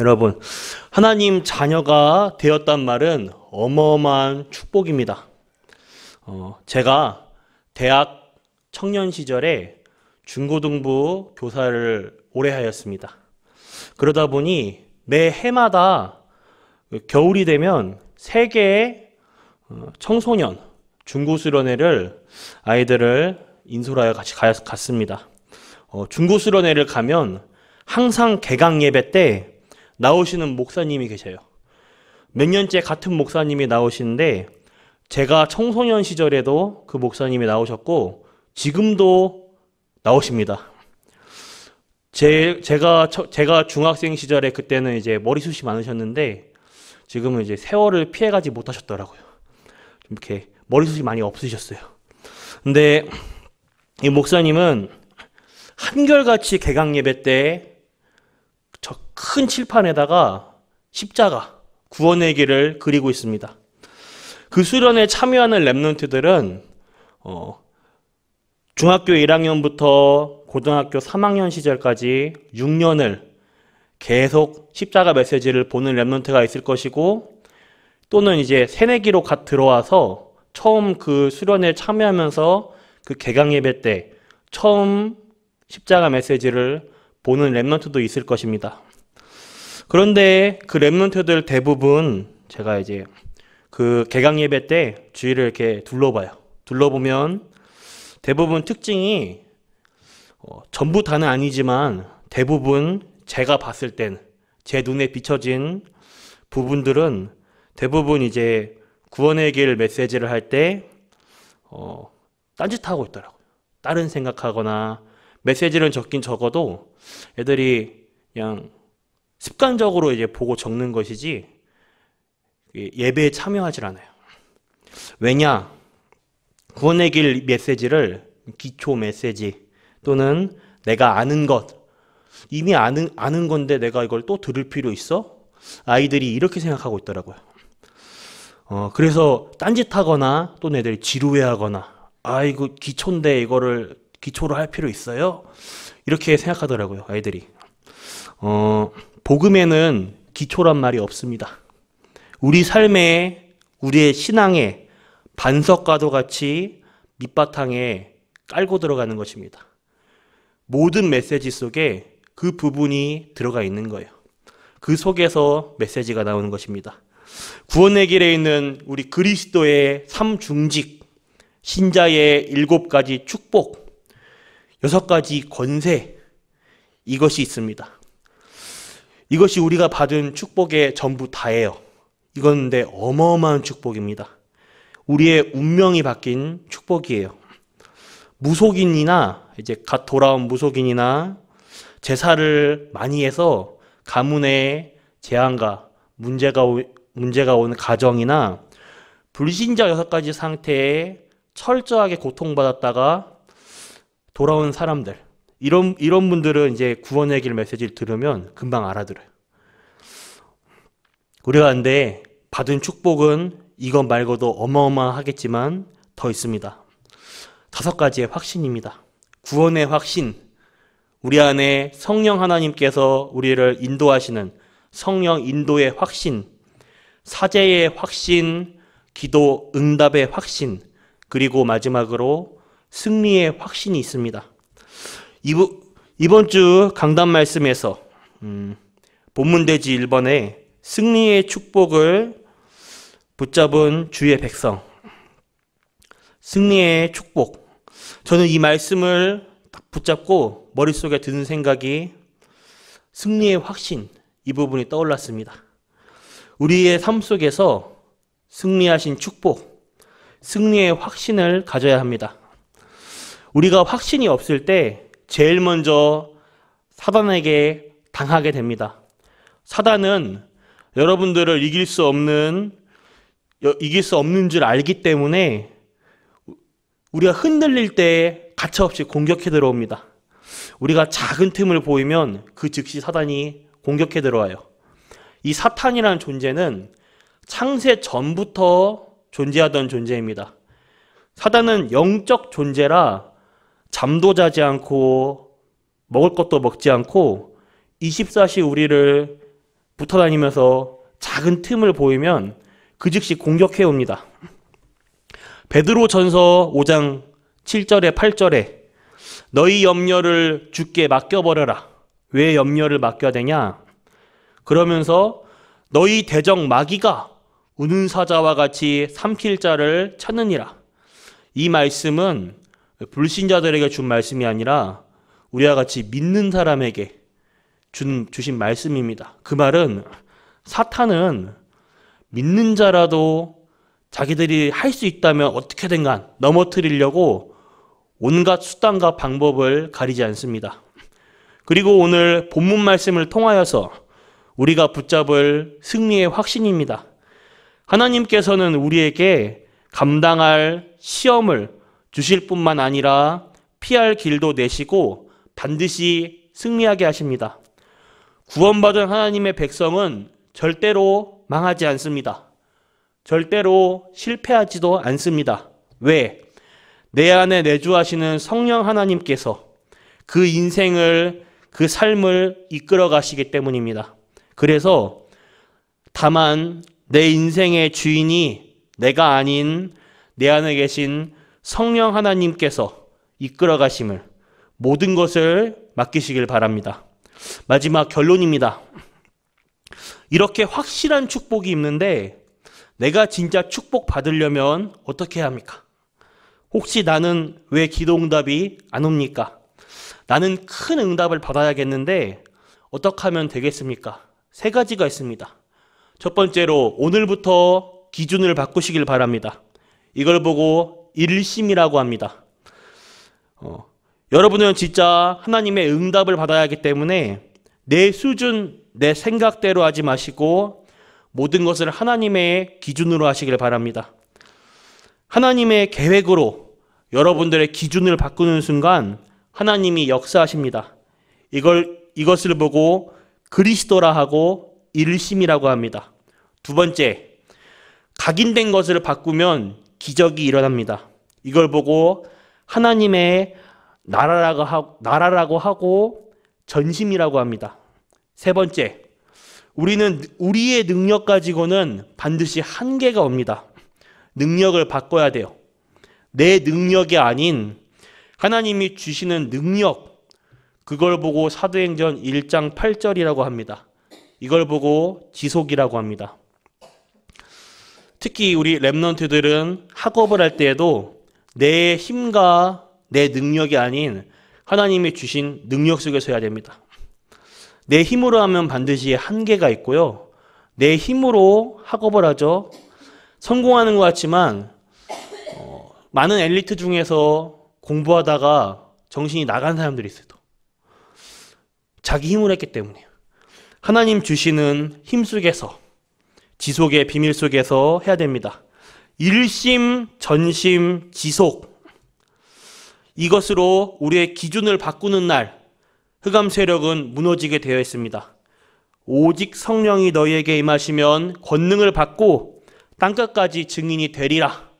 여러분, 하나님 자녀가 되었단 말은 어마어마한 축복입니다. 제가 대학 청년 시절에 중고등부 교사를 오래 하였습니다. 그러다 보니 매 해마다 겨울이 되면 3개의 청소년 중고수련회를 아이들을 인솔하여 같이 갔습니다. 중고수련회를 가면 항상 개강 예배 때 나오시는 목사님이 계셔요. 몇 년째 같은 목사님이 나오시는데 제가 청소년 시절에도 그 목사님이 나오셨고 지금도 나오십니다. 제가 중학생 시절에 그때는 이제 머리숱이 많으셨는데 지금은 이제 세월을 피해가지 못하셨더라고요. 좀 이렇게 머리숱이 많이 없으셨어요. 근데 이 목사님은 한결같이 개강 예배 때 저 큰 칠판에다가 십자가, 구원의 길을 그리고 있습니다. 그 수련에 참여하는 랩런트들은 중학교 1학년부터 고등학교 3학년 시절까지 6년을 계속 십자가 메시지를 보는 랩런트가 있을 것이고, 또는 이제 새내기로 갓 들어와서 처음 그 수련에 참여하면서 그 개강 예배 때 처음 십자가 메시지를 보는 랩런트도 있을 것입니다. 그런데 그 랩런트들 대부분 제가 이제 그 개강 예배 때 주위를 이렇게 둘러봐요. 둘러보면 대부분 특징이 전부 다는 아니지만 대부분 제가 봤을 땐 제 눈에 비춰진 부분들은 대부분 이제 구원의 길 메시지를 할 때 딴짓하고 있더라고요. 다른 생각하거나 메시지는 적긴 적어도 애들이 그냥 습관적으로 이제 보고 적는 것이지 예배에 참여하질 않아요. 왜냐? 구원의 길 메시지를 기초 메시지 또는 내가 아는 것, 이미 아는 건데 내가 이걸 또 들을 필요 있어? 아이들이 이렇게 생각하고 있더라고요. 그래서 딴짓하거나 또는 애들이 지루해하거나 이거 기초인데 이거를 기초로 할 필요 있어요? 이렇게 생각하더라고요, 아이들이. 복음에는 기초란 말이 없습니다. 우리 삶에, 우리의 신앙에 반석과도 같이 밑바탕에 깔고 들어가는 것입니다. 모든 메시지 속에 그 부분이 들어가 있는 거예요. 그 속에서 메시지가 나오는 것입니다. 구원의 길에 있는 우리 그리스도의 3중직, 신자의 7가지 축복, 6가지 권세, 이것이 있습니다. 이것이 우리가 받은 축복의 전부 다예요. 이건데 어마어마한 축복입니다. 우리의 운명이 바뀐 축복이에요. 무속인이나 이제 갓 돌아온 무속인이나 제사를 많이 해서 가문에 재앙과 문제가 온 가정이나 불신자 6가지 상태에 철저하게 고통받았다가 돌아온 사람들, 이런 분들은 이제 구원의 길 메시지를 들으면 금방 알아들어요. 우리가 근데 받은 축복은 이것 말고도 어마어마하겠지만 더 있습니다. 5가지의 확신입니다. 구원의 확신, 우리 안에 성령 하나님께서 우리를 인도하시는 성령 인도의 확신, 사제의 확신, 기도 응답의 확신, 그리고 마지막으로 승리의 확신이 있습니다. 이번 주 강단 말씀에서 본문대지 1번에 승리의 축복을 붙잡은 주의 백성, 승리의 축복. 저는 이 말씀을 딱 붙잡고 머릿속에 드는 생각이 승리의 확신, 이 부분이 떠올랐습니다. 우리의 삶 속에서 승리하신 축복, 승리의 확신을 가져야 합니다. 우리가 확신이 없을 때 제일 먼저 사단에게 당하게 됩니다. 사단은 여러분들을 이길 수 없는 줄 알기 때문에 우리가 흔들릴 때 가차없이 공격해 들어옵니다. 우리가 작은 틈을 보이면 그 즉시 사단이 공격해 들어와요. 이 사탄이라는 존재는 창세 전부터 존재하던 존재입니다. 사단은 영적 존재라 잠도 자지 않고 먹을 것도 먹지 않고 24시 우리를 붙어 다니면서 작은 틈을 보이면 그 즉시 공격해 옵니다. 베드로전서 5장 7절에 8절에 너희 염려를 주께 맡겨버려라. 왜 염려를 맡겨야 되냐? 그러면서 너희 대적 마귀가 우는 사자와 같이 삼킬 자를 찾느니라. 이 말씀은 불신자들에게 준 말씀이 아니라 우리와 같이 믿는 사람에게 주신 말씀입니다. 그 말은 사탄은 믿는 자라도 자기들이 할 수 있다면 어떻게든 간 넘어뜨리려고 온갖 수단과 방법을 가리지 않습니다. 그리고 오늘 본문 말씀을 통하여서 우리가 붙잡을 승리의 확신입니다. 하나님께서는 우리에게 감당할 시험을 주실 뿐만 아니라 피할 길도 내시고 반드시 승리하게 하십니다. 구원받은 하나님의 백성은 절대로 망하지 않습니다. 절대로 실패하지도 않습니다. 왜? 내 안에 내주하시는 성령 하나님께서 그 인생을, 그 삶을 이끌어 가시기 때문입니다. 그래서 다만 내 인생의 주인이 내가 아닌 내 안에 계신 성령 하나님께서 이끌어 가심을 모든 것을 맡기시길 바랍니다. 마지막 결론입니다. 이렇게 확실한 축복이 있는데 내가 진짜 축복 받으려면 어떻게 해야 합니까? 혹시 나는 왜 기도 응답이 안 옵니까? 나는 큰 응답을 받아야겠는데 어떻게 하면 되겠습니까? 세 가지가 있습니다. 첫 번째로 오늘부터 기준을 바꾸시길 바랍니다. 이걸 보고 일심이라고 합니다. 여러분은 진짜 하나님의 응답을 받아야 하기 때문에 내 수준, 내 생각대로 하지 마시고 모든 것을 하나님의 기준으로 하시길 바랍니다. 하나님의 계획으로 여러분들의 기준을 바꾸는 순간 하나님이 역사하십니다. 이것을 보고 그리스도라 하고 일심이라고 합니다. 두 번째, 각인된 것을 바꾸면 기적이 일어납니다. 이걸 보고 하나님의 나라라고 하고 전심이라고 합니다. 세 번째, 우리는 우리의 능력 가지고는 반드시 한계가 옵니다. 능력을 바꿔야 돼요. 내 능력이 아닌 하나님이 주시는 능력, 그걸 보고 사도행전 1장 8절이라고 합니다. 이걸 보고 지속이라고 합니다. 특히 우리 렘넌트들은 학업을 할 때에도 내 힘과 내 능력이 아닌 하나님이 주신 능력 속에서 해야 됩니다. 내 힘으로 하면 반드시 한계가 있고요. 내 힘으로 학업을 하죠. 성공하는 것 같지만 많은 엘리트 중에서 공부하다가 정신이 나간 사람들이 있어요. 자기 힘으로 했기 때문이에요. 하나님 주시는 힘 속에서, 지속의 비밀 속에서 해야 됩니다. 일심, 전심, 지속, 이것으로 우리의 기준을 바꾸는 날 흑암 세력은 무너지게 되어 있습니다. 오직 성령이 너희에게 임하시면 권능을 받고 땅끝까지 증인이 되리라.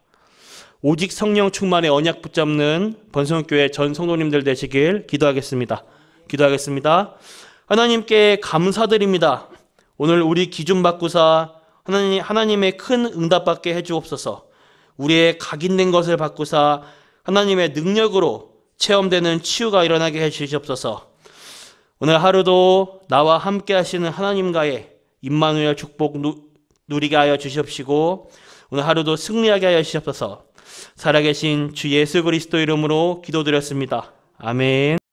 오직 성령 충만의 언약 붙잡는 번성교회 전 성도님들 되시길 기도하겠습니다. 하나님께 감사드립니다. 오늘 우리 기준 바꾸사 하나님의 큰 응답받게 해주옵소서. 우리의 각인된 것을 바꾸사 하나님의 능력으로 체험되는 치유가 일어나게 해주시옵소서. 오늘 하루도 나와 함께 하시는 하나님과의 임마누엘 축복 누리게 하여 주시옵시고 오늘 하루도 승리하게 하여 주시옵소서. 살아계신 주 예수 그리스도 이름으로 기도드렸습니다. 아멘.